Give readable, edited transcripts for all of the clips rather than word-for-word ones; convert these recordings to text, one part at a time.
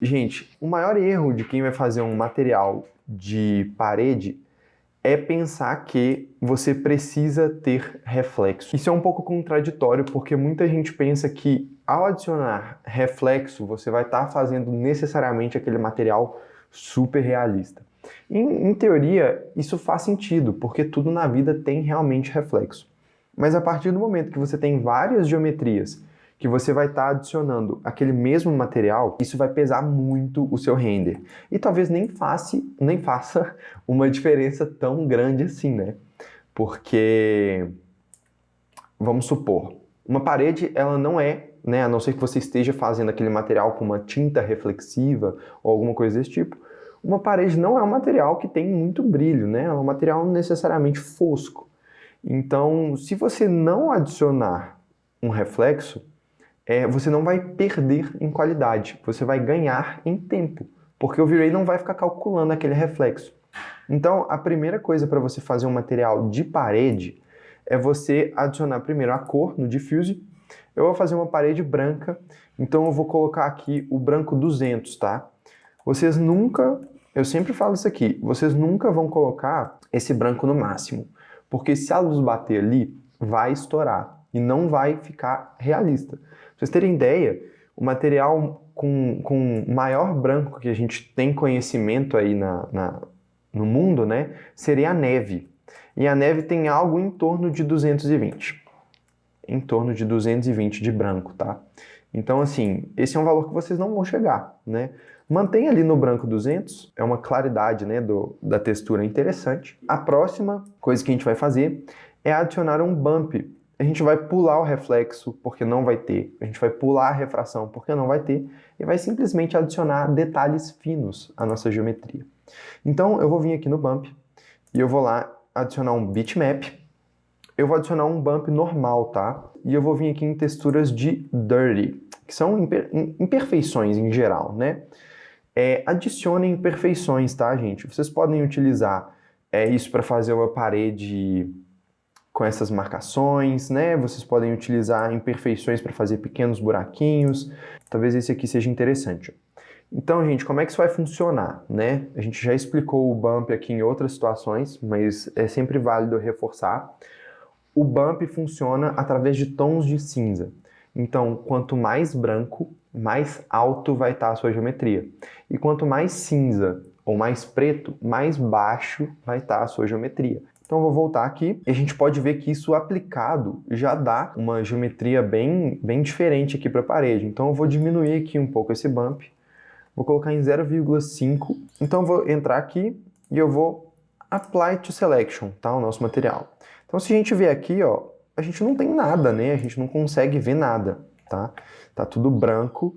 Gente, o maior erro de quem vai fazer um material de parede é pensar que você precisa ter reflexo. Isso é um pouco contraditório porque muita gente pensa que ao adicionar reflexo você vai estar fazendo necessariamente aquele material super realista. Em teoria, isso faz sentido, porque tudo na vida tem realmente reflexo. Mas a partir do momento que você tem várias geometrias que você vai estar adicionando aquele mesmo material, isso vai pesar muito o seu render. E talvez nem faça uma diferença tão grande assim, né? Porque, vamos supor, uma parede, ela não é, né, a não ser que você esteja fazendo aquele material com uma tinta reflexiva ou alguma coisa desse tipo, uma parede não é um material que tem muito brilho, né? É um material necessariamente fosco. Então, se você não adicionar um reflexo, você não vai perder em qualidade, você vai ganhar em tempo, porque o V-Ray não vai ficar calculando aquele reflexo. Então, a primeira coisa para você fazer um material de parede é você adicionar primeiro a cor no Diffuse. Eu vou fazer uma parede branca, então eu vou colocar aqui o branco 200, tá? Vocês nunca, eu sempre falo isso aqui, vocês nunca vão colocar esse branco no máximo, porque se a luz bater ali, vai estourar e não vai ficar realista. Pra vocês terem ideia, o material com maior branco que a gente tem conhecimento aí no mundo, né, seria a neve. E a neve tem algo em torno de 220. Em torno de 220 de branco, tá? Então, assim, esse é um valor que vocês não vão chegar, né? Mantém ali no branco 200, é uma claridade, né, da textura interessante. A próxima coisa que a gente vai fazer é adicionar um bump. A gente vai pular o reflexo, porque não vai ter. A gente vai pular a refração, porque não vai ter. E vai simplesmente adicionar detalhes finos à nossa geometria. Então, eu vou vir aqui no bump e eu vou lá adicionar um bitmap. Eu vou adicionar um bump normal, tá? E eu vou vir aqui em texturas de dirty, que são imperfeições em geral, né? Adicionem imperfeições, tá, gente? Vocês podem utilizar isso para fazer uma parede com essas marcações, né? Vocês podem utilizar imperfeições para fazer pequenos buraquinhos. Talvez esse aqui seja interessante. Então, gente, como é que isso vai funcionar, né? A gente já explicou o bump aqui em outras situações, mas é sempre válido reforçar. O bump funciona através de tons de cinza. Então, quanto mais branco, mais alto vai estar a sua geometria. E quanto mais cinza ou mais preto, mais baixo vai estar a sua geometria. Então, eu vou voltar aqui e a gente pode ver que isso aplicado já dá uma geometria bem diferente aqui para a parede. Então, eu vou diminuir aqui um pouco esse bump. Vou colocar em 0,5. Então, eu vou entrar aqui e eu vou Apply to Selection, tá? O nosso material. Então, se a gente ver aqui, ó, a gente não tem nada, né? A gente não consegue ver nada, tá? Tá tudo branco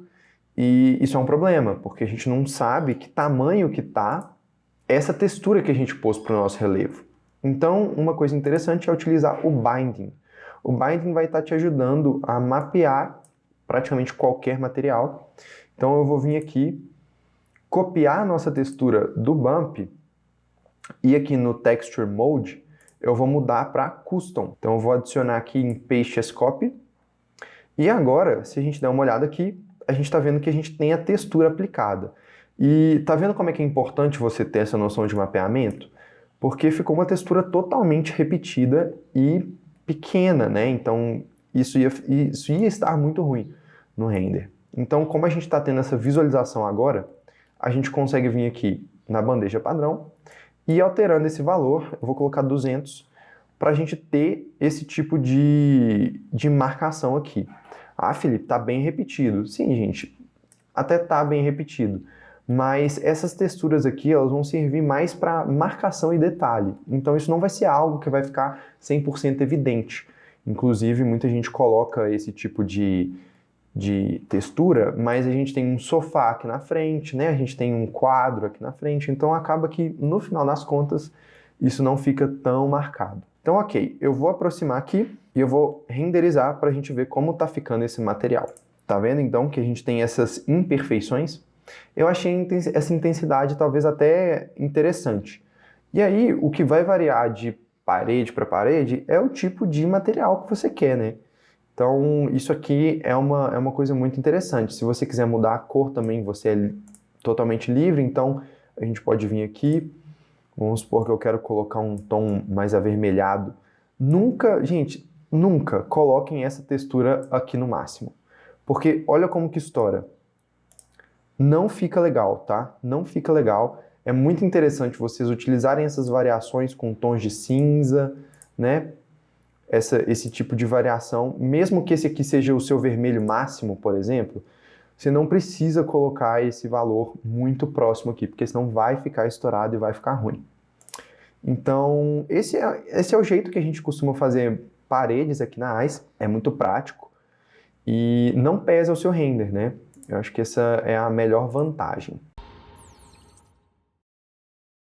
e isso é um problema, porque a gente não sabe que tamanho que tá essa textura que a gente pôs para o nosso relevo. Então, uma coisa interessante é utilizar o Binding. O Binding vai estar te ajudando a mapear praticamente qualquer material. Então, eu vou vir aqui, copiar a nossa textura do Bump e aqui no Texture Mode, eu vou mudar para Custom. Então eu vou adicionar aqui em Paste as Copy. E agora, se a gente der uma olhada aqui, a gente está vendo que a gente tem a textura aplicada. E tá vendo como é que é importante você ter essa noção de mapeamento? Porque ficou uma textura totalmente repetida e pequena, né? Então isso ia estar muito ruim no render. Então, como a gente está tendo essa visualização agora, a gente consegue vir aqui na bandeja padrão e alterando esse valor, eu vou colocar 200 para a gente ter esse tipo de marcação aqui. Ah, Felipe, tá bem repetido. Sim, gente, até tá bem repetido. Mas essas texturas aqui, elas vão servir mais para marcação e detalhe. Então isso não vai ser algo que vai ficar 100% evidente. Inclusive, muita gente coloca esse tipo de textura, mas a gente tem um sofá aqui na frente, né? A gente tem um quadro aqui na frente, então acaba que, no final das contas, isso não fica tão marcado. Então, ok, eu vou aproximar aqui e eu vou renderizar para a gente ver como está ficando esse material. Tá vendo, então, que a gente tem essas imperfeições? Eu achei essa intensidade talvez até interessante. E aí, o que vai variar de parede para parede é o tipo de material que você quer, né? Então, isso aqui é uma coisa muito interessante. Se você quiser mudar a cor também, você totalmente livre, então a gente pode vir aqui, vamos supor que eu quero colocar um tom mais avermelhado. Nunca, gente, nunca coloquem essa textura aqui no máximo, porque olha como que estoura. Não fica legal, tá? Não fica legal. É muito interessante vocês utilizarem essas variações com tons de cinza, né? Esse tipo de variação, mesmo que esse aqui seja o seu vermelho máximo, por exemplo, você não precisa colocar esse valor muito próximo aqui, porque senão vai ficar estourado e vai ficar ruim. Então, esse é o jeito que a gente costuma fazer paredes aqui na Ice, é muito prático e não pesa o seu render, né? Eu acho que essa é a melhor vantagem.